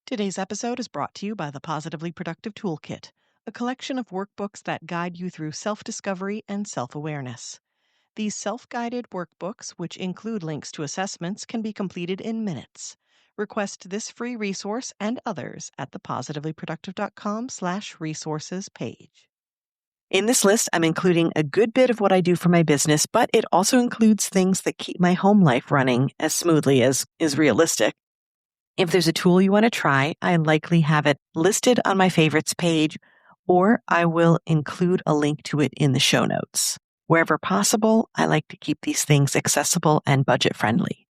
Today's episode is brought to you by the Positively Productive Toolkit, a collection of workbooks that guide you through self-discovery and self-awareness. These self-guided workbooks, which include links to assessments, can be completed in minutes. Request this free resource and others at the positivelyproductive.com/resources page. In this list, I'm including a good bit of what I do for my business, but it also includes things that keep my home life running as smoothly as is realistic. If there's a tool you want to try, I likely have it listed on my favorites page, or I will include a link to it in the show notes. Wherever possible, I like to keep these things accessible and budget friendly.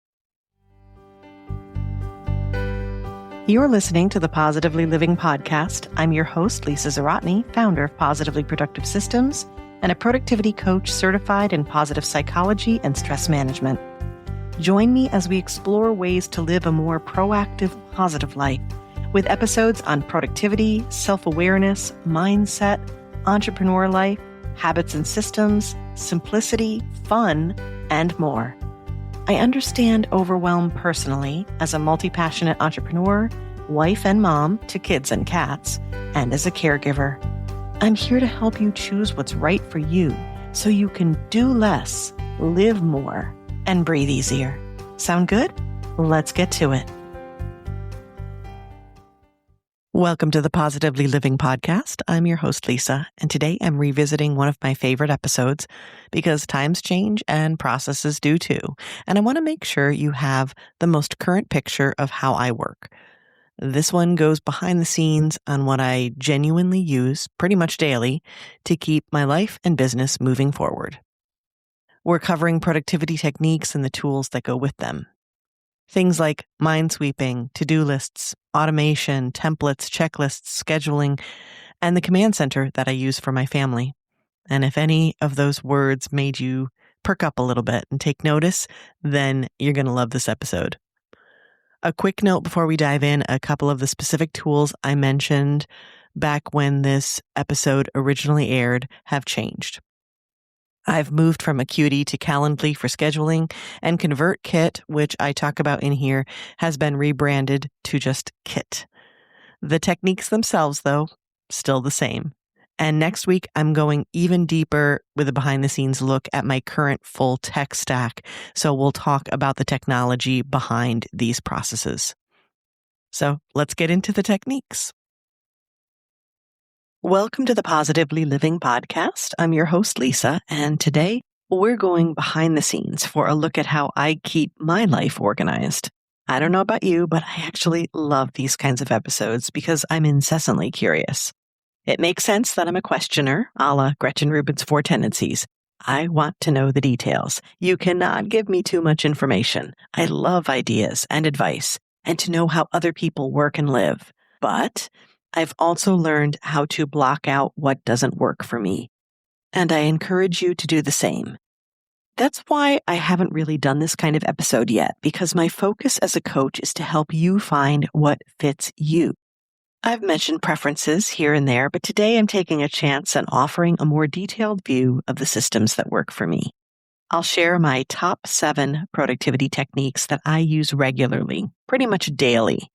You're listening to the Positively Living Podcast. I'm your host, Lisa Zawrotny, founder of Positively Productive Systems and a productivity coach certified in positive psychology and stress management. Join me as we explore ways to live a more proactive, positive life with episodes on productivity, self-awareness, mindset, entrepreneur life, habits and systems, simplicity, fun, and more. I understand overwhelm personally as a multi-passionate entrepreneur, wife and mom to kids and cats, and as a caregiver. I'm here to help you choose what's right for you so you can do less, live more, and breathe easier. Sound good? Let's get to it. Welcome to the Positively Living Podcast. I'm your host, Lisa, and today I'm revisiting one of my favorite episodes because times change and processes do too. And I want to make sure you have the most current picture of how I work. This one goes behind the scenes on what I genuinely use pretty much daily to keep my life and business moving forward. We're covering productivity techniques and the tools that go with them. Things like mind sweeping, to-do lists, automation, templates, checklists, scheduling, and the command center that I use for my family. And if any of those words made you perk up a little bit and take notice, then you're going to love this episode. A quick note before we dive in, a couple of the specific tools I mentioned back when this episode originally aired have changed. I've moved from Acuity to Calendly for scheduling, and ConvertKit, which I talk about in here, has been rebranded to just Kit. The techniques themselves, though, still the same. And next week, I'm going even deeper with a behind-the-scenes look at my current full tech stack, so we'll talk about the technology behind these processes. So let's get into the techniques. Welcome to the Positively Living Podcast. I'm your host, Lisa, and today we're going behind the scenes for a look at how I keep my life organized. I don't know about you, but I actually love these kinds of episodes because I'm incessantly curious. It makes sense that I'm a questioner, a la Gretchen Rubin's 4 Tendencies. I want to know the details. You cannot give me too much information. I love ideas and advice and to know how other people work and live. But I've also learned how to block out what doesn't work for me. And I encourage you to do the same. That's why I haven't really done this kind of episode yet, because my focus as a coach is to help you find what fits you. I've mentioned preferences here and there, but today I'm taking a chance on offering a more detailed view of the systems that work for me. I'll share my top 7 productivity techniques that I use regularly, pretty much daily,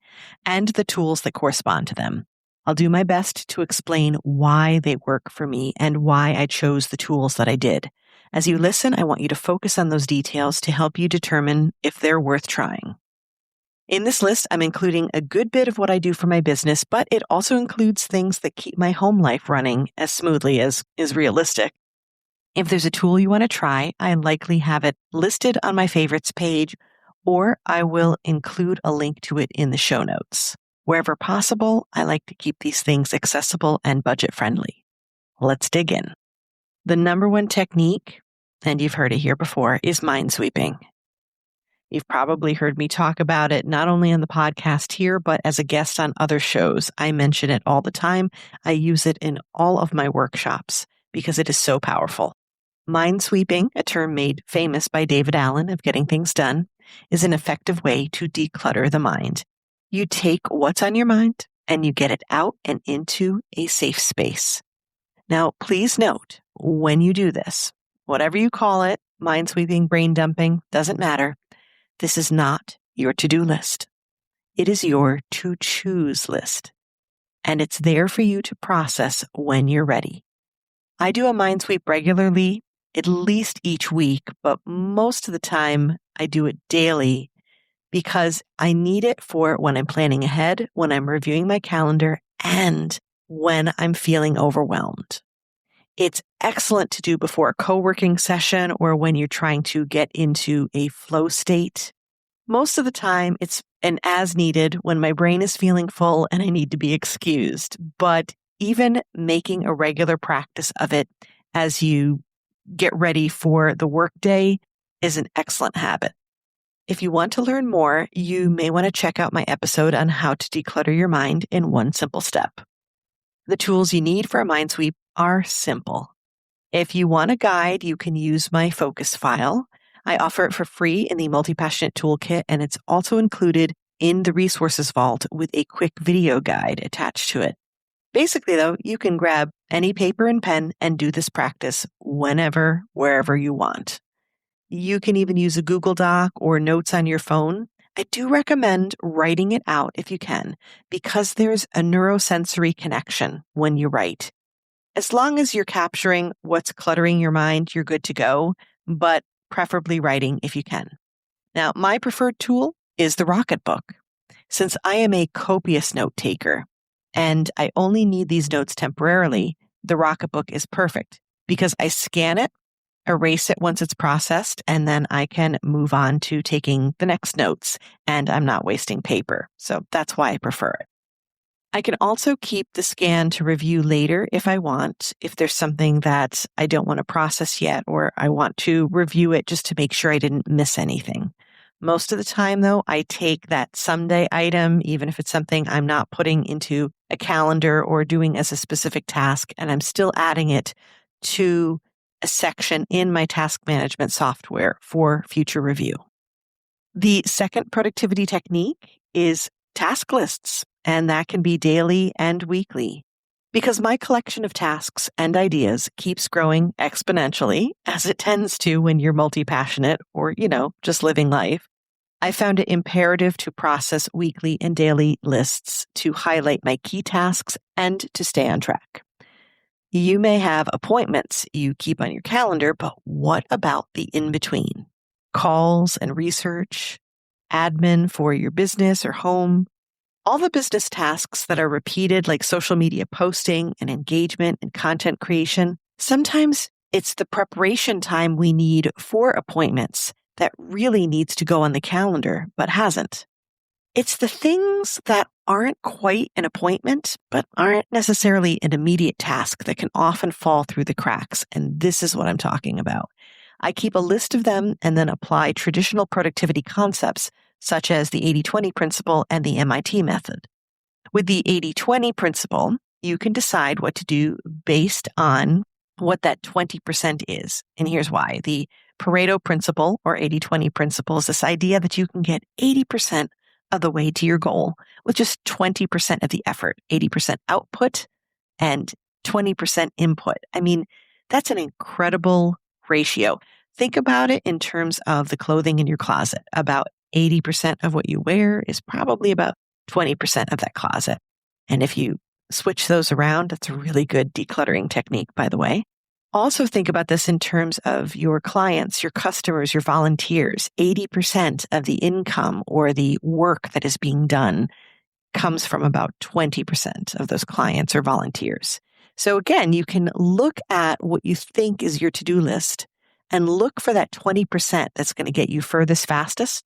and the tools that correspond to them. I'll do my best to explain why they work for me and why I chose the tools that I did. As you listen, I want you to focus on those details to help you determine if they're worth trying. In this list, I'm including a good bit of what I do for my business, but it also includes things that keep my home life running as smoothly as is realistic. If there's a tool you want to try, I likely have it listed on my favorites page, or I will include a link to it in the show notes. Wherever possible, I like to keep these things accessible and budget friendly. Let's dig in. The number 1 technique, and you've heard it here before, is mind sweeping. You've probably heard me talk about it not only on the podcast here, but as a guest on other shows. I mention it all the time. I use it in all of my workshops because it is so powerful. Mind sweeping, a term made famous by David Allen of Getting Things Done, is an effective way to declutter the mind. You take what's on your mind and you get it out and into a safe space. Now, please note, when you do this, whatever you call it, mind sweeping, brain dumping, doesn't matter. This is not your to-do list. It is your to-choose list, and it's there for you to process when you're ready. I do a mind sweep regularly, at least each week, but most of the time I do it daily because I need it for when I'm planning ahead, when I'm reviewing my calendar, and when I'm feeling overwhelmed. It's excellent to do before a co-working session or when you're trying to get into a flow state. Most of the time, it's an as needed when my brain is feeling full and I need to be excused. But even making a regular practice of it as you get ready for the workday is an excellent habit. If you want to learn more, you may want to check out my episode on how to declutter your mind in one simple step. The tools you need for a mind sweep are simple. If you want a guide, you can use my focus file. I offer it for free in the Multi-Passionate Toolkit, and it's also included in the resources vault with a quick video guide attached to it. Basically, though, you can grab any paper and pen and do this practice whenever, wherever you want. You can even use a Google Doc or notes on your phone. I do recommend writing it out if you can, because there's a neurosensory connection when you write. As long as you're capturing what's cluttering your mind, you're good to go, but preferably writing if you can. Now, my preferred tool is the Rocketbook. Since I am a copious note taker and I only need these notes temporarily, the Rocketbook is perfect because I scan it, erase it once it's processed, and then I can move on to taking the next notes, and I'm not wasting paper. So that's why I prefer it. I can also keep the scan to review later if I want, if there's something that I don't want to process yet, or I want to review it just to make sure I didn't miss anything. Most of the time, though, I take that someday item, even if it's something I'm not putting into a calendar or doing as a specific task, and I'm still adding it to a section in my task management software for future review. The second productivity technique is task lists, and that can be daily and weekly. Because my collection of tasks and ideas keeps growing exponentially, as it tends to when you're multi-passionate or, just living life, I found it imperative to process weekly and daily lists to highlight my key tasks and to stay on track. You may have appointments you keep on your calendar, but what about the in-between? Calls and research, admin for your business or home, all the business tasks that are repeated, like social media posting and engagement and content creation. Sometimes it's the preparation time we need for appointments that really needs to go on the calendar, but hasn't. It's the things that aren't quite an appointment, but aren't necessarily an immediate task that can often fall through the cracks. And this is what I'm talking about. I keep a list of them and then apply traditional productivity concepts such as the 80-20 principle and the MIT method. With the 80-20 principle, you can decide what to do based on what that 20% is. And here's why. The Pareto principle or 80-20 principle is this idea that you can get 80% of the way to your goal with just 20% of the effort, 80% output and 20% input. I mean, that's an incredible ratio. Think about it in terms of the clothing in your closet. About 80% of what you wear is probably about 20% of that closet. And if you switch those around, that's a really good decluttering technique, by the way. Also think about this in terms of your clients, your customers, your volunteers. 80% of the income or the work that is being done comes from about 20% of those clients or volunteers. So again, you can look at what you think is your to-do list and look for that 20% that's going to get you furthest, fastest.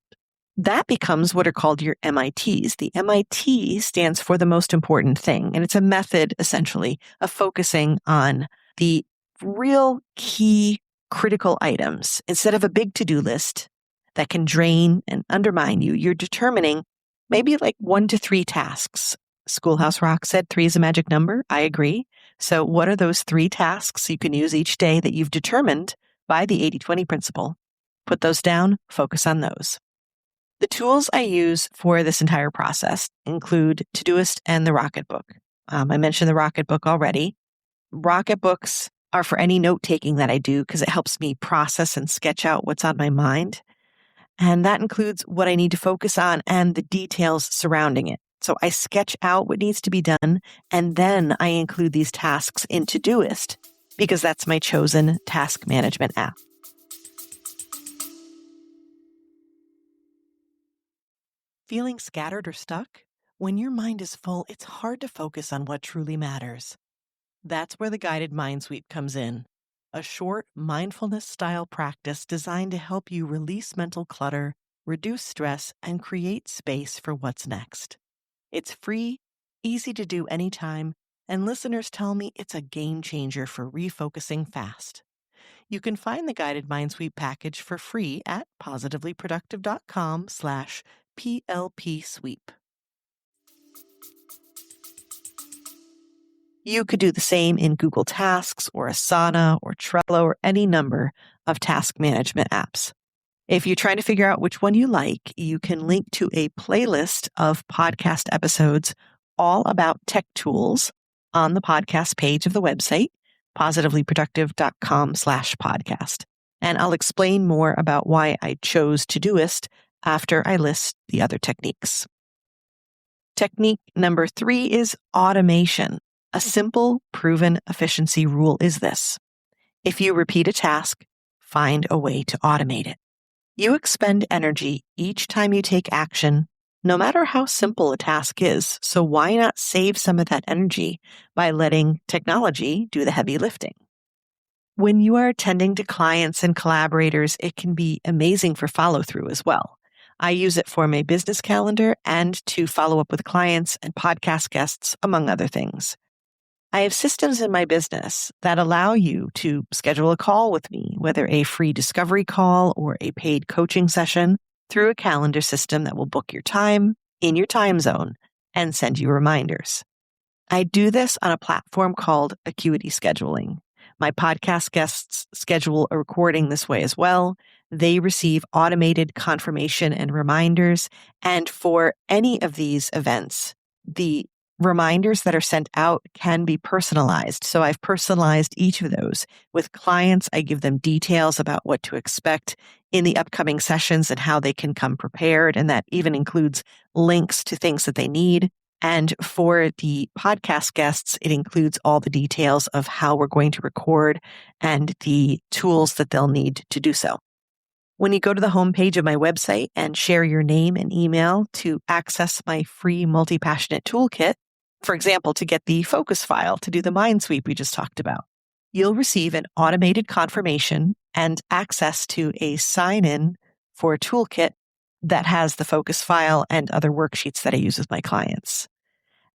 That becomes what are called your MITs. The MIT stands for the most important thing, and it's a method, essentially, of focusing on the real key critical items. Instead of a big to-do list that can drain and undermine you, you're determining maybe like 1 to 3 tasks. Schoolhouse Rock said 3 is a magic number. I agree. So what are those 3 tasks you can use each day that you've determined by the 80-20 principle? Put those down, focus on those. The tools I use for this entire process include Todoist and the Rocketbook. I mentioned the Rocketbook already. Rocketbooks are for any note-taking that I do because it helps me process and sketch out what's on my mind. And that includes what I need to focus on and the details surrounding it. So I sketch out what needs to be done, and then I include these tasks in Todoist because that's my chosen task management app. Feeling scattered or stuck? When your mind is full, it's hard to focus on what truly matters. That's where the guided mind sweep comes in. A short mindfulness-style practice designed to help you release mental clutter, reduce stress, and create space for what's next. It's free, easy to do anytime, and listeners tell me it's a game changer for refocusing fast. You can find the guided mind sweep package for free at positivelyproductive.com/PLP sweep. You could do the same in Google Tasks or Asana or Trello or any number of task management apps. If you're trying to figure out which one you like, you can link to a playlist of podcast episodes all about tech tools on the podcast page of the website, positivelyproductive.com/podcast. And I'll explain more about why I chose Todoist after I list the other techniques. Technique number 3 is automation. A simple, proven efficiency rule is this: if you repeat a task, find a way to automate it. You expend energy each time you take action, no matter how simple a task is, so why not save some of that energy by letting technology do the heavy lifting? When you are attending to clients and collaborators, it can be amazing for follow-through as well. I use it for my business calendar and to follow up with clients and podcast guests, among other things. I have systems in my business that allow you to schedule a call with me, whether a free discovery call or a paid coaching session, through a calendar system that will book your time in your time zone and send you reminders. I do this on a platform called Acuity Scheduling. My podcast guests schedule a recording this way as well. They receive automated confirmation and reminders. And for any of these events, the reminders that are sent out can be personalized. So I've personalized each of those. With clients, I give them details about what to expect in the upcoming sessions and how they can come prepared. And that even includes links to things that they need. And for the podcast guests, it includes all the details of how we're going to record and the tools that they'll need to do so. When you go to the homepage of my website and share your name and email to access my free multi-passionate toolkit, for example, to get the focus file to do the mind sweep we just talked about, you'll receive an automated confirmation and access to a sign-in for a toolkit that has the focus file and other worksheets that I use with my clients.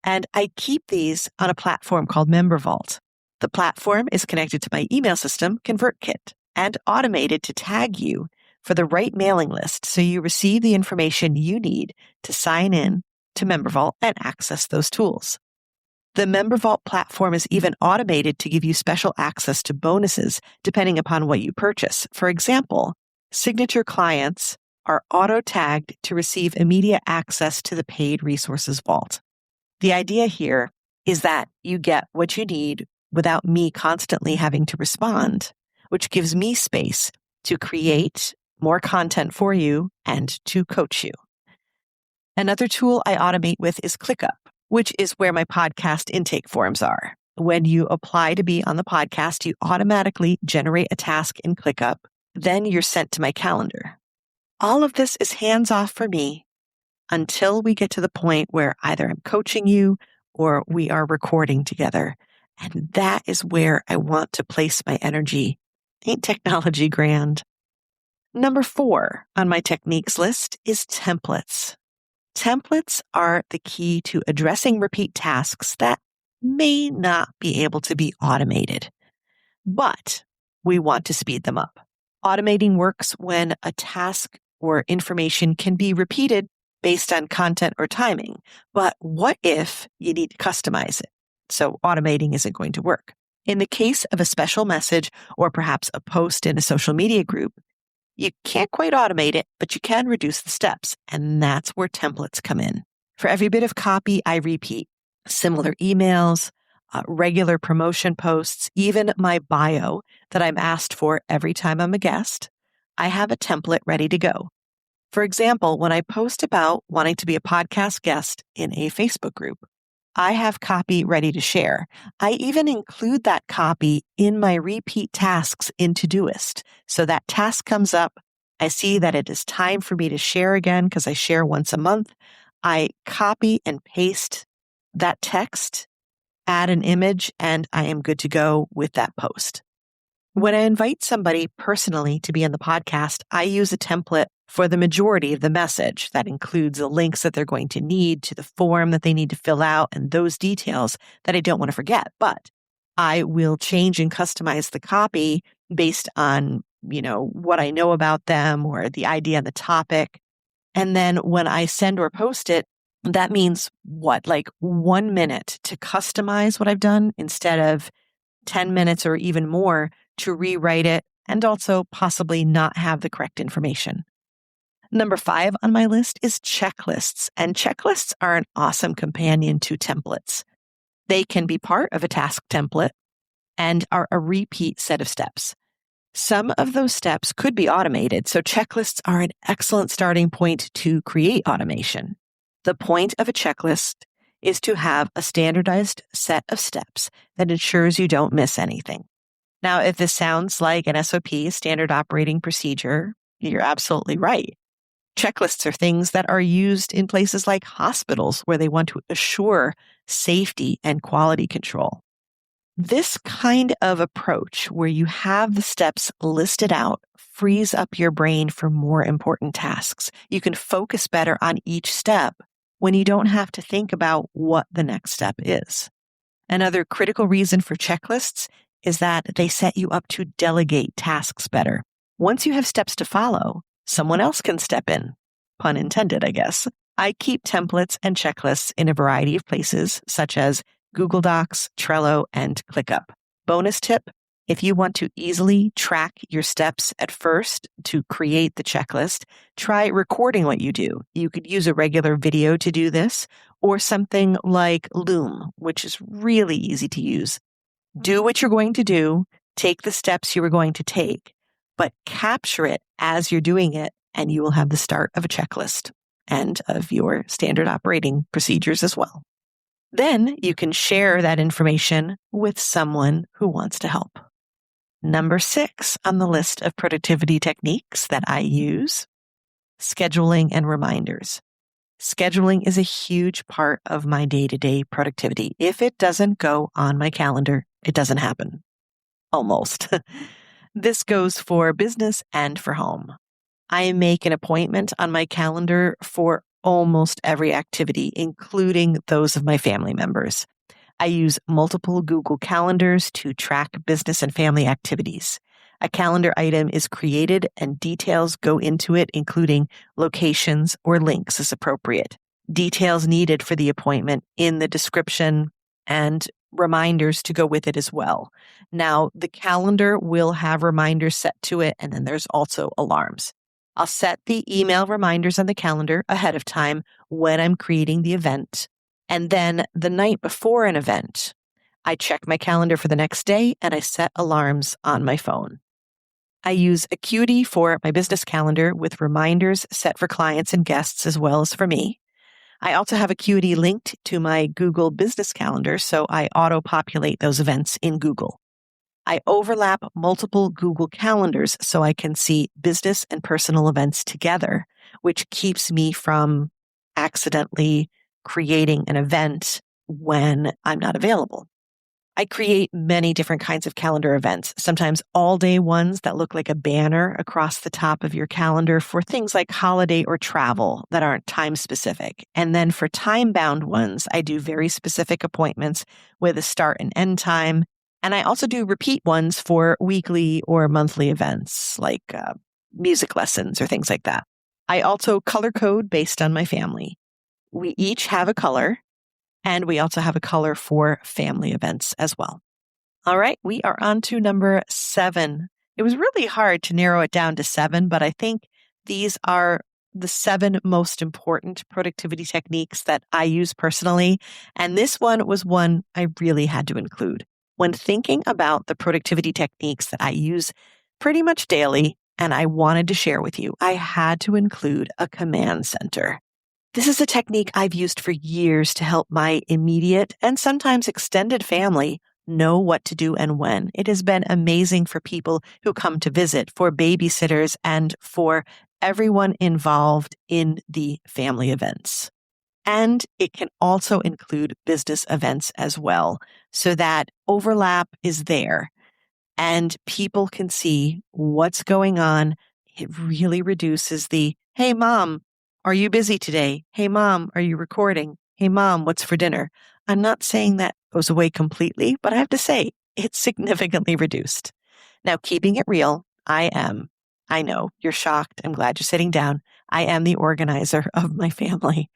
And I keep these on a platform called MemberVault. The platform is connected to my email system, ConvertKit, and automated to tag you for the right mailing list so you receive the information you need to sign in to MemberVault and access those tools. The MemberVault platform is even automated to give you special access to bonuses depending upon what you purchase. For example, signature clients are auto-tagged to receive immediate access to the paid resources vault. The idea here is that you get what you need without me constantly having to respond, which gives me space to create more content for you and to coach you. Another tool I automate with is ClickUp, which is where my podcast intake forms are. When you apply to be on the podcast, you automatically generate a task in ClickUp. Then you're sent to my calendar. All of this is hands-off for me until we get to the point where either I'm coaching you or we are recording together. And that is where I want to place my energy. Ain't technology grand? Number 4 on my techniques list is templates. Templates are the key to addressing repeat tasks that may not be able to be automated, but we want to speed them up. Automating works when a task or information can be repeated based on content or timing. But what if you need to customize it? So automating isn't going to work. In the case of a special message or perhaps a post in a social media group, you can't quite automate it, but you can reduce the steps. And that's where templates come in. For every bit of copy I repeat, similar emails, regular promotion posts, even my bio that I'm asked for every time I'm a guest, I have a template ready to go. For example, when I post about wanting to be a podcast guest in a Facebook group, I have copy ready to share. I even include that copy in my repeat tasks in Todoist. So that task comes up. I see that it is time for me to share again because I share once a month. I copy and paste that text, add an image, and I am good to go with that post. When I invite somebody personally to be on the podcast, I use a template for the majority of the message that includes the links that they're going to need to the form that they need to fill out and those details that I don't want to forget. But I will change and customize the copy based on, what I know about them or the idea and the topic. And then when I send or post it, that means like 1 minute to customize what I've done instead of 10 minutes or even more to rewrite it and also possibly not have the correct information. Number 5 on my list is checklists, and checklists are an awesome companion to templates. They can be part of a task template and are a repeat set of steps. Some of those steps could be automated, so checklists are an excellent starting point to create automation. The point of a checklist is to have a standardized set of steps that ensures you don't miss anything. Now, if this sounds like an SOP, standard operating procedure, you're absolutely right. Checklists are things that are used in places like hospitals where they want to assure safety and quality control. This kind of approach where you have the steps listed out frees up your brain for more important tasks. You can focus better on each step when you don't have to think about what the next step is. Another critical reason for checklists is that they set you up to delegate tasks better. Once you have steps to follow, someone else can step in. Pun intended, I guess. I keep templates and checklists in a variety of places, such as Google Docs, Trello, and ClickUp. Bonus tip, if you want to easily track your steps at first to create the checklist, try recording what you do. You could use a regular video to do this, or something like Loom, which is really easy to use. Do what you're going to do, take the steps you are going to take, but capture it as you're doing it, and you will have the start of a checklist and of your standard operating procedures as well. Then you can share that information with someone who wants to help. Number 6 on the list of productivity techniques that I use, scheduling and reminders. Scheduling is a huge part of my day-to-day productivity. If it doesn't go on my calendar, it doesn't happen. Almost. This goes for business and for home. I make an appointment on my calendar for almost every activity, including those of my family members. I use multiple Google calendars to track business and family activities. A calendar item is created and details go into it, including locations or links as appropriate. Details needed for the appointment in the description and reminders to go with it as well. Now, the calendar will have reminders set to it, and then there's also alarms. I'll set the email reminders on the calendar ahead of time when I'm creating the event. And then the night before an event, I check my calendar for the next day and I set alarms on my phone. I use Acuity for my business calendar with reminders set for clients and guests as well as for me. I also have Acuity linked to my Google business calendar, so I auto-populate those events in Google. I overlap multiple Google calendars so I can see business and personal events together, which keeps me from accidentally creating an event when I'm not available. I create many different kinds of calendar events, sometimes all-day ones that look like a banner across the top of your calendar for things like holiday or travel that aren't time-specific. And then for time-bound ones, I do very specific appointments with a start and end time. And I also do repeat ones for weekly or monthly events like music lessons or things like that. I also color code based on my family. We each have a color, and we also have a color for family events as well. All right, we are on to number 7. It was really hard to narrow it down to 7, but I think these are the 7 most important productivity techniques that I use personally. And this one was one I really had to include. When thinking about the productivity techniques that I use pretty much daily, and I wanted to share with you, I had to include a command center. This is a technique I've used for years to help my immediate and sometimes extended family know what to do and when. It has been amazing for people who come to visit, for babysitters, and for everyone involved in the family events. And it can also include business events as well, so that overlap is there and people can see what's going on. It really reduces the, hey, mom, are you busy today? Hey, mom, are you recording? Hey, mom, what's for dinner? I'm not saying that goes away completely, but I have to say it's significantly reduced. Now, keeping it real, I know you're shocked. I'm glad you're sitting down. I am the organizer of my family.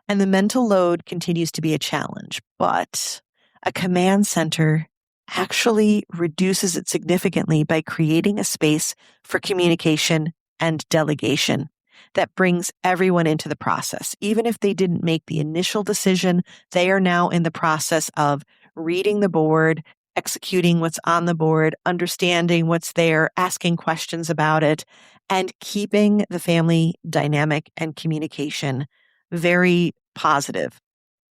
And the mental load continues to be a challenge, but a command center actually reduces it significantly by creating a space for communication and delegation that brings everyone into the process. Even if they didn't make the initial decision, they are now in the process of reading the board, executing what's on the board, understanding what's there, asking questions about it, and keeping the family dynamic and communication very positive.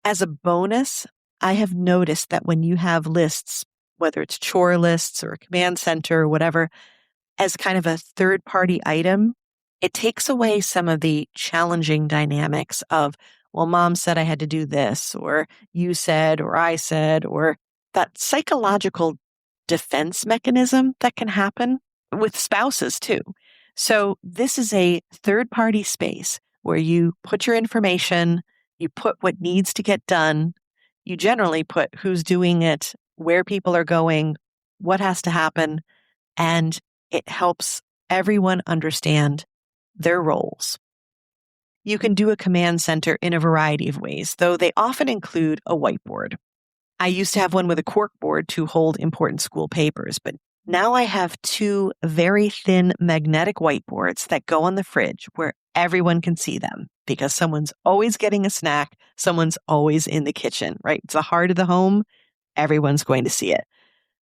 As a bonus, I have noticed that when you have lists, whether it's chore lists or a command center or whatever, as kind of a third party item, it takes away some of the challenging dynamics of, well, mom said I had to do this, or you said, or I said, or that psychological defense mechanism that can happen with spouses too. So this is a third party space where you put your information, you put what needs to get done. You generally put who's doing it, where people are going, what has to happen, and it helps everyone understand their roles. You can do a command center in a variety of ways, though they often include a whiteboard. I used to have one with a cork board to hold important school papers, but now I have two very thin magnetic whiteboards that go on the fridge where everyone can see them because someone's always getting a snack. Someone's always in the kitchen, right? It's the heart of the home. Everyone's going to see it.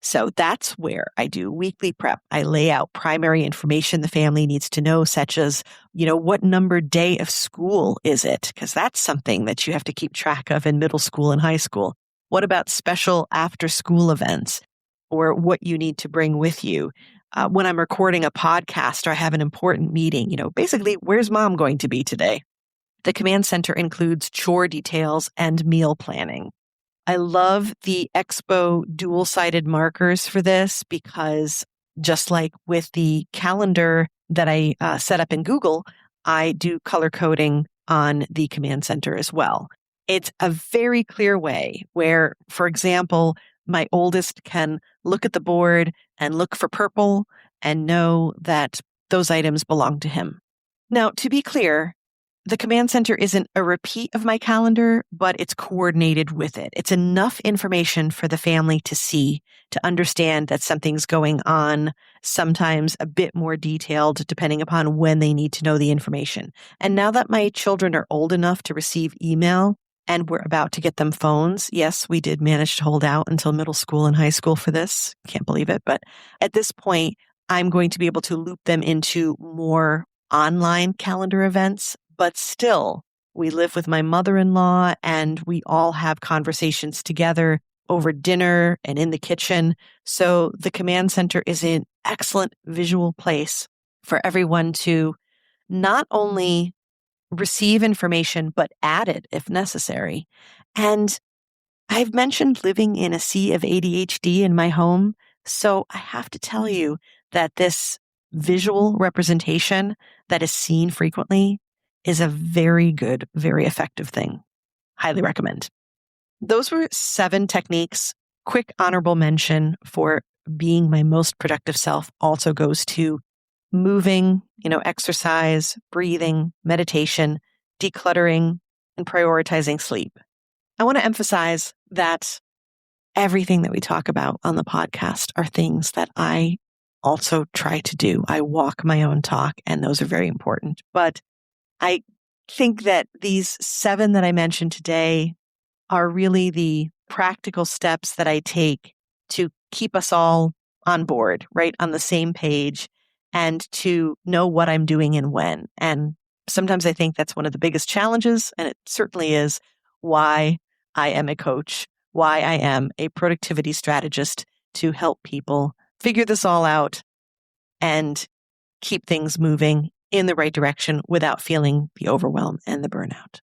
So that's where I do weekly prep. I lay out primary information the family needs to know, such as, what number day of school is it? Because that's something that you have to keep track of in middle school and high school. What about special after school events or what you need to bring with you? When I'm recording a podcast or I have an important meeting, basically, where's mom going to be today? The command center includes chore details and meal planning. I love the Expo dual-sided markers for this because just like with the calendar that I set up in Google, I do color coding on the command center as well. It's a very clear way where, for example, my oldest can look at the board and look for purple and know that those items belong to him. Now, to be clear, the command center isn't a repeat of my calendar, but it's coordinated with it. It's enough information for the family to see, to understand that something's going on, sometimes a bit more detailed depending upon when they need to know the information. And now that my children are old enough to receive email and we're about to get them phones, yes, we did manage to hold out until middle school and high school for this. Can't believe it. But at this point, I'm going to be able to loop them into more online calendar events. But still, we live with my mother-in-law and we all have conversations together over dinner and in the kitchen. So the command center is an excellent visual place for everyone to not only receive information, but add it if necessary. And I've mentioned living in a sea of ADHD in my home. So I have to tell you that this visual representation that is seen frequently is a very good, very effective thing. Highly recommend. Those were 7 techniques. Quick honorable mention for being my most productive self also goes to moving, exercise, breathing, meditation, decluttering, and prioritizing sleep. I want to emphasize that everything that we talk about on the podcast are things that I also try to do. I walk my own talk, and those are very important. But I think that these 7 that I mentioned today are really the practical steps that I take to keep us all on board, right, on the same page, and to know what I'm doing and when. And sometimes I think that's one of the biggest challenges, and it certainly is why I am a coach, why I am a productivity strategist, to help people figure this all out and keep things moving in the right direction without feeling the overwhelm and the burnout.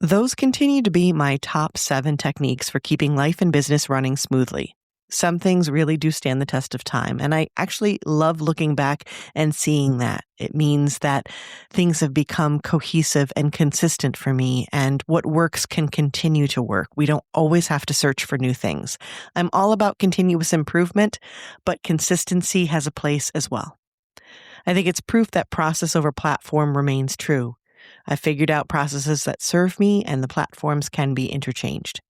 Those continue to be my top 7 techniques for keeping life and business running smoothly. Some things really do stand the test of time, and I actually love looking back and seeing that. It means that things have become cohesive and consistent for me, and what works can continue to work. We don't always have to search for new things. I'm all about continuous improvement, but consistency has a place as well. I think it's proof that process over platform remains true. I've figured out processes that serve me, and the platforms can be interchanged.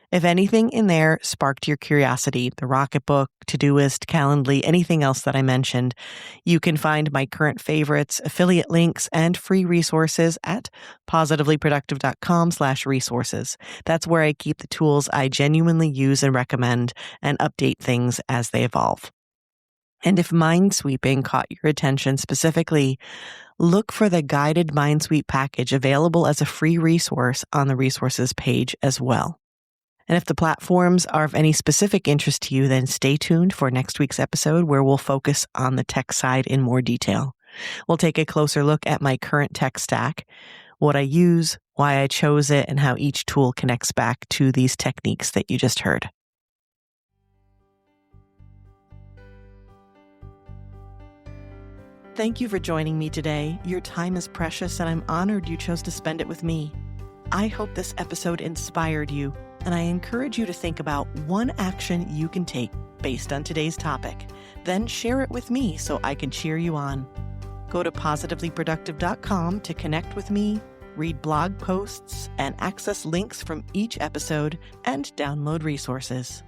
If anything in there sparked your curiosity, the Rocketbook, Todoist, Calendly, anything else that I mentioned, you can find my current favorites, affiliate links, and free resources at positivelyproductive.com/resources. That's where I keep the tools I genuinely use and recommend and update things as they evolve. And if mind sweeping caught your attention specifically, look for the guided mind sweep package available as a free resource on the resources page as well. And if the platforms are of any specific interest to you, then stay tuned for next week's episode where we'll focus on the tech side in more detail. We'll take a closer look at my current tech stack, what I use, why I chose it, and how each tool connects back to these techniques that you just heard. Thank you for joining me today. Your time is precious, and I'm honored you chose to spend it with me. I hope this episode inspired you, and I encourage you to think about one action you can take based on today's topic. Then share it with me so I can cheer you on. Go to positivelyproductive.com to connect with me, read blog posts, and access links from each episode and download resources.